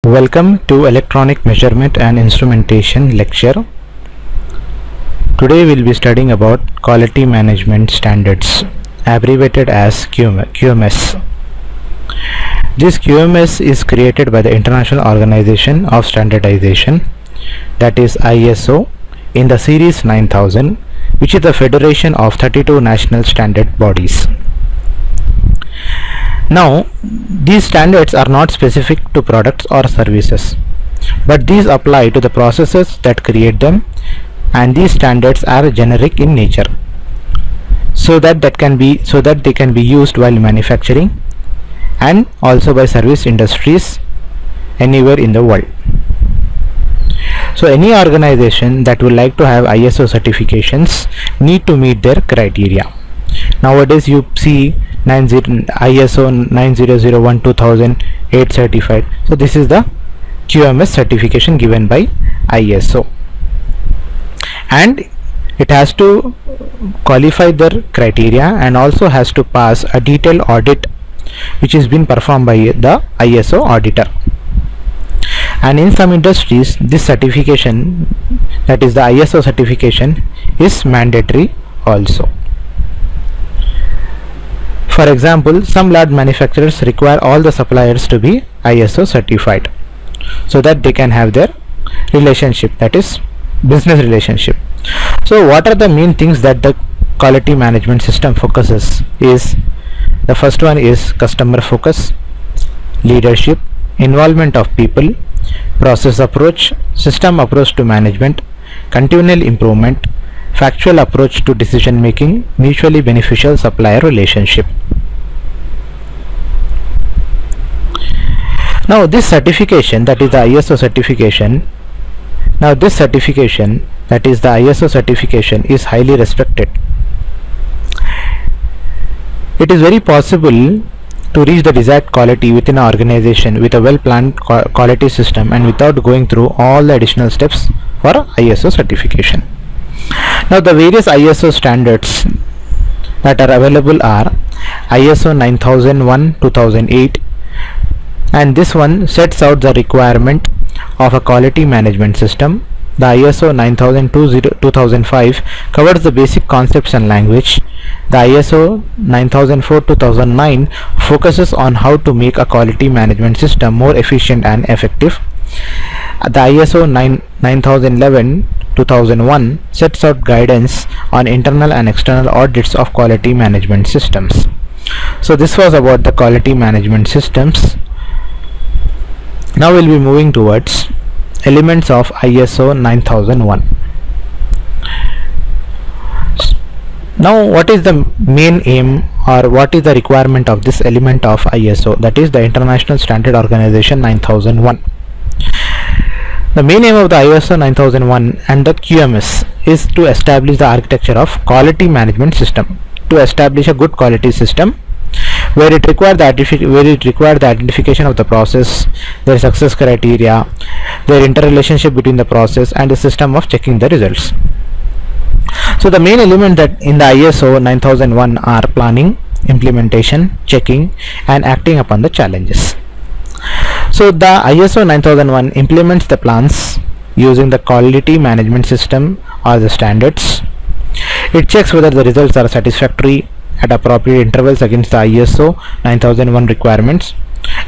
Welcome to Electronic Measurement and Instrumentation lecture. Today we'll be studying about Quality Management Standards, abbreviated as QMS. This QMS is created by the International Organization of Standardization, that is ISO, in the series 9000, which is the federation of 32 national standard bodies. Now, these standards are not specific to products or services, but these apply to the processes that create them, and these standards are generic in nature, so that they can be used while manufacturing and also by service industries anywhere in the world. So any organization that would like to have ISO certifications need to meet their criteria. Nowadays you see ISO 9001 2008 certified. So this is the QMS certification given by ISO, and it has to qualify their criteria and also has to pass a detailed audit which is been performed by the ISO auditor. And in some industries this certification, that is the ISO certification, is mandatory also. For example, some large manufacturers require all the suppliers to be ISO certified so that they can have their relationship, that is business relationship. So what are the main things that the quality management system focuses is? The first one is customer focus, leadership, involvement of people, process approach, system approach to management, continual improvement, factual approach to decision making, mutually beneficial supplier relationship. Now this certification, that is the ISO certification, is highly respected. It is very possible to reach the desired quality within an organization with a well-planned quality system and without going through all the additional steps for ISO certification. Now the various ISO standards that are available are ISO 9001 2008, and this one sets out the requirement of a quality management system. The ISO 9002 2005 covers the basic concepts and language. The ISO 9004 2009 focuses on how to make a quality management system more efficient and effective. The ISO 9011 2001 sets out guidance on internal and external audits of quality management systems. So this was about the quality management systems. Now we'll be moving towards elements of ISO 9001. Now what is the main aim, or what is the requirement of this element of ISO, that is the International Standard Organization 9001? The main aim of the ISO 9001 and the QMS is to establish the architecture of quality management system, to establish a good quality system where it required the identification of the process, their success criteria, their interrelationship between the process, and a system of checking the results. So the main element that in the ISO 9001 are planning, implementation, checking, and acting upon the challenges. So the ISO 9001 implements the plans using the quality management system or the standards. It checks whether the results are satisfactory at appropriate intervals against the ISO 9001 requirements,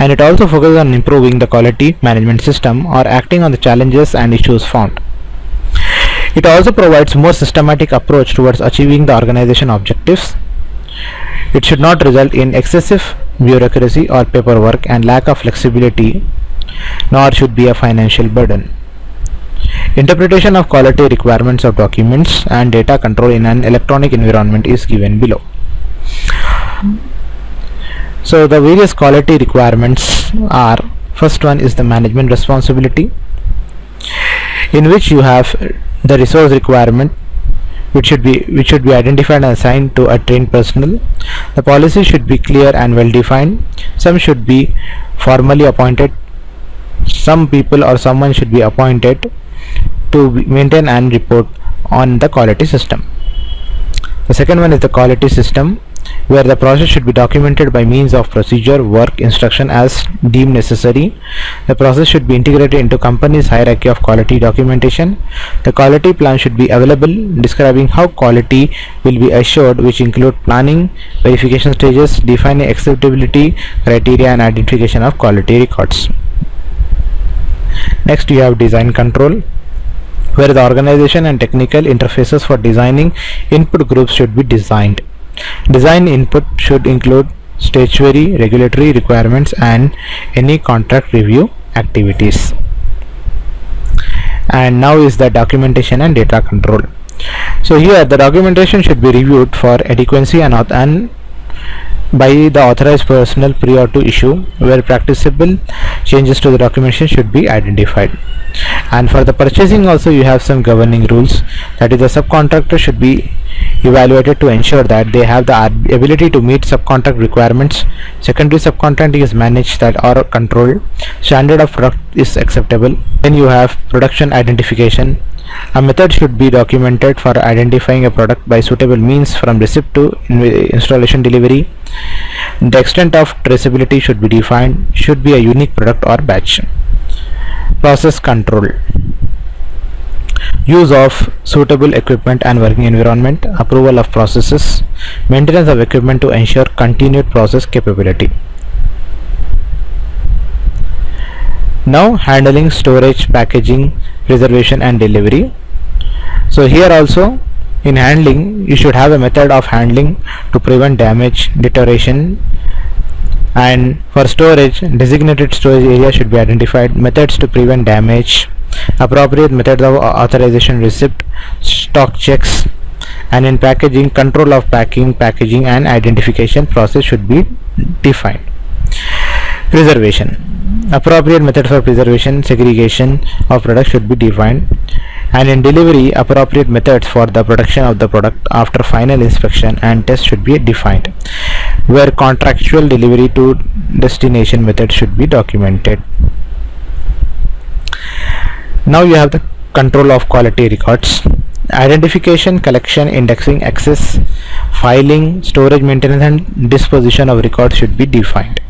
and it also focuses on improving the quality management system or acting on the challenges and issues found. It also provides more systematic approach towards achieving the organization objectives. It should not result in excessive bureaucracy or paperwork and lack of flexibility, nor should be a financial burden. Interpretation of quality requirements of documents and data control in an electronic environment is given below. So the various quality requirements are, first one is the management responsibility, in which you have the resource requirement which should be identified and assigned to a trained personnel. The policy should be clear and well defined. Some should be formally appointed. Some people or someone should be appointed to maintain and report on the quality system. The second one is the quality system, where the process should be documented by means of procedure, work, instruction as deemed necessary. The process should be integrated into company's hierarchy of quality documentation. The quality plan should be available describing how quality will be assured, which include planning, verification stages, defining acceptability criteria and identification of quality records. Next you have design control, where the organization and technical interfaces for designing input groups should be designed. Design input should include statutory, regulatory requirements and any contract review activities. And now is the documentation and data control. So here the documentation should be reviewed for adequacy and by the authorized personnel prior to issue, where practicable changes to the documentation should be identified. And for the purchasing also you have some governing rules, that is the subcontractor should be evaluated to ensure that they have the ability to meet subcontract requirements. Secondary subcontracting is managed that are controlled. Standard of product is acceptable. Then you have production identification. A method should be documented for identifying a product by suitable means from receipt to installation delivery. The extent of traceability should be defined, should be a unique product or batch. Process control. Use of suitable equipment and working environment, approval of processes, maintenance of equipment to ensure continued process capability. Now handling, storage, packaging, preservation and delivery. So here also in handling you should have a method of handling to prevent damage, deterioration, and for storage, designated storage area should be identified, methods to prevent damage, appropriate methods of authorization, receipt, stock checks, and in packaging, control of packing, packaging and identification process should be defined. Preservation. Appropriate method for preservation, segregation of product should be defined, and in delivery, appropriate methods for the production of the product after final inspection and test should be defined, where contractual delivery to destination method should be documented. Now you have the control of quality records. Identification, collection, indexing, access, filing, storage, maintenance and disposition of records should be defined.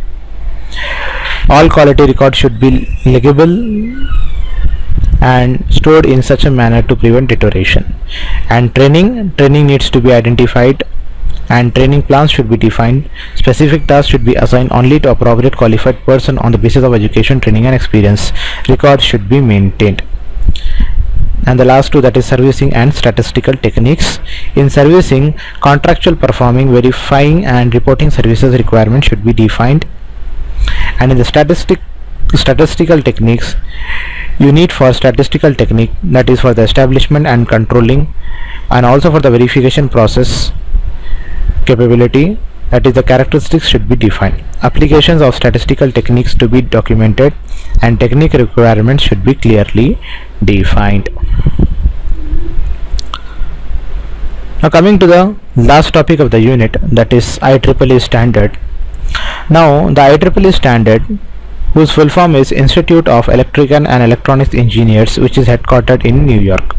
All quality records should be legible and stored in such a manner to prevent deterioration. And training needs to be identified and training plans should be defined. Specific tasks should be assigned only to appropriate qualified person on the basis of education, training and experience. Records should be maintained. And the last two, that is servicing and statistical techniques. In servicing, contractual performing, verifying and reporting services requirements should be defined. And in the statistical techniques, you need for statistical technique, that is for the establishment and controlling, and also for the verification process capability, that is the characteristics should be defined. Applications of statistical techniques to be documented and technique requirements should be clearly defined. Now coming to the last topic of the unit, that is IEEE standard. Now the IEEE standard, whose full form is Institute of Electrical and Electronics Engineers, which is headquartered in New York.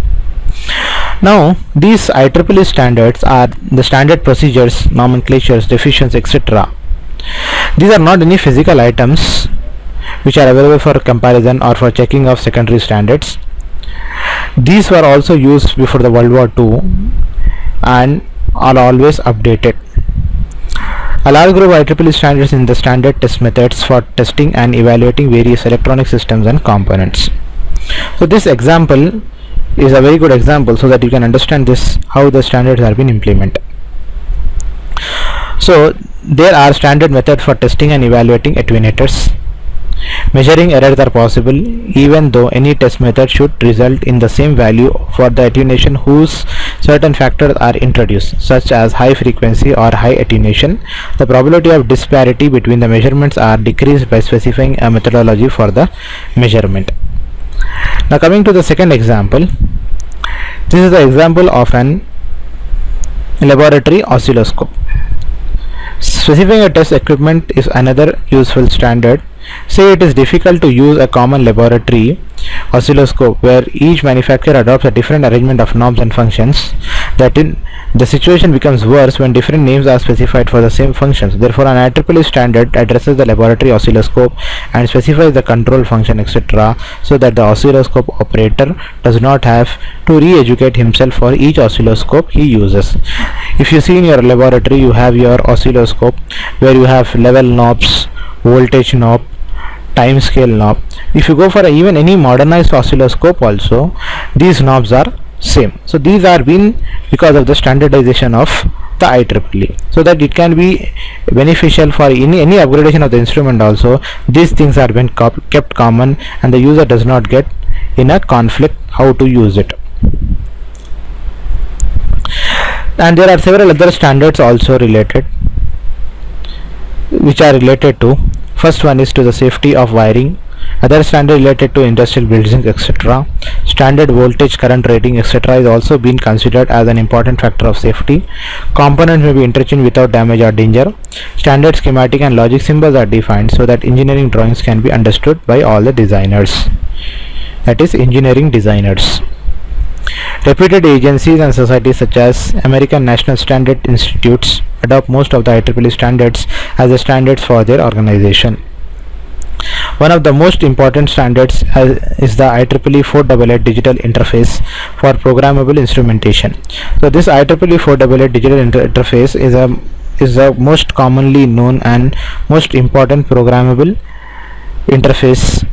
Now these IEEE standards are the standard procedures, nomenclatures, definitions, etc. These are not any physical items which are available for comparison or for checking of secondary standards. These were also used before the World War II and are always updated. A large group of IEEE standards in the standard test methods for testing and evaluating various electronic systems and components. So this example is a very good example so that you can understand this, how the standards are being implemented. So there are standard methods for testing and evaluating attenuators. Measuring errors are possible even though any test method should result in the same value for the attenuation whose certain factors are introduced, such as high frequency or high attenuation. The probability of disparity between the measurements are decreased by specifying a methodology for the measurement. Now coming to the second example, this is the example of an laboratory oscilloscope. Specifying a test equipment is another useful standard. Say it is difficult to use a common laboratory oscilloscope where each manufacturer adopts a different arrangement of knobs and functions. that in the situation becomes worse when different names are specified for the same functions. Therefore, an IEEE standard addresses the laboratory oscilloscope and specifies the control function, etc., so that the oscilloscope operator does not have to re-educate himself for each oscilloscope he uses. If you see in your laboratory, you have your oscilloscope where you have level knobs, voltage knob, time scale knob. If you go for even any modernized oscilloscope also, these knobs are same. So these are been because of the standardization of the IEEE, so that it can be beneficial for any upgradation of the instrument also. These things are been kept common and the user does not get in a conflict how to use it. And there are several other standards also related, which are related to, first one is to the safety of wiring, other standard related to industrial buildings, etc. Standard voltage, current rating, etc. is also being considered as an important factor of safety. Components may be interchanged without damage or danger. Standard schematic and logic symbols are defined so that engineering drawings can be understood by all the designers, that is engineering designers. Reputed agencies and societies such as American National Standard Institutes adopt most of the IEEE standards as the standards for their organization. One of the most important standards is the IEEE 488 digital interface for programmable instrumentation. So this IEEE 488 digital interface is the most commonly known and most important programmable interface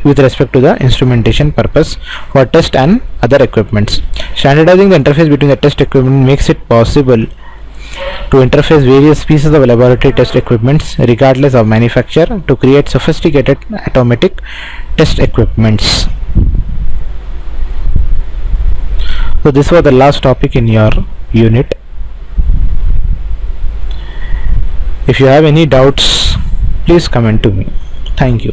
with respect to the instrumentation purpose for test and other equipments. Standardizing the interface between the test equipment makes it possible to interface various pieces of laboratory test equipments regardless of manufacturer to create sophisticated automatic test equipments. So this was the last topic in your unit. If you have any doubts, please comment to me. Thank you.